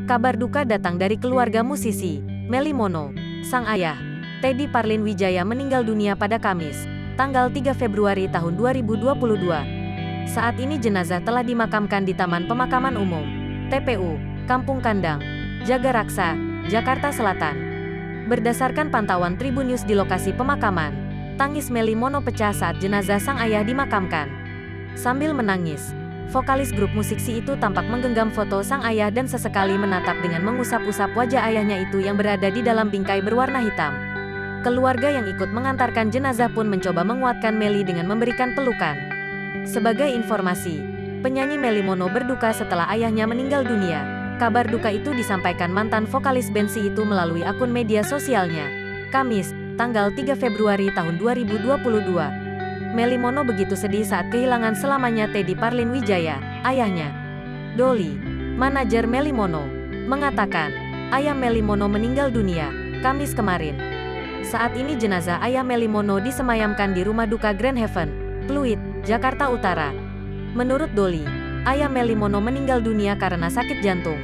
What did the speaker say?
Kabar duka datang dari keluarga musisi Melly Mono. Sang ayah, Teddy Parlin Wijaya meninggal dunia pada Kamis, tanggal 3 Februari tahun 2022. Saat ini jenazah telah dimakamkan di Taman Pemakaman Umum, TPU, Kampung Kandang, Jagaraksa, Jakarta Selatan. Berdasarkan pantauan Tribun News di lokasi pemakaman, tangis Melly Mono pecah saat jenazah sang ayah dimakamkan. Sambil menangis, vokalis grup musik Si itu tampak menggenggam foto sang ayah dan sesekali menatap dengan mengusap-usap wajah ayahnya itu yang berada di dalam bingkai berwarna hitam. Keluarga yang ikut mengantarkan jenazah pun mencoba menguatkan Melly dengan memberikan pelukan. Sebagai informasi, penyanyi Melly Mono berduka setelah ayahnya meninggal dunia. Kabar duka itu disampaikan mantan vokalis band Si itu melalui akun media sosialnya, Kamis, tanggal 3 Februari tahun 2022. Melly Mono begitu sedih saat kehilangan selamanya Teddy Parlin Wijaya, ayahnya. Dolly, manajer Melly Mono, mengatakan, ayah Melly Mono meninggal dunia, Kamis kemarin. Saat ini jenazah ayah Melly Mono disemayamkan di rumah duka Grand Haven, Pluit, Jakarta Utara. Menurut Dolly, ayah Melly Mono meninggal dunia karena sakit jantung.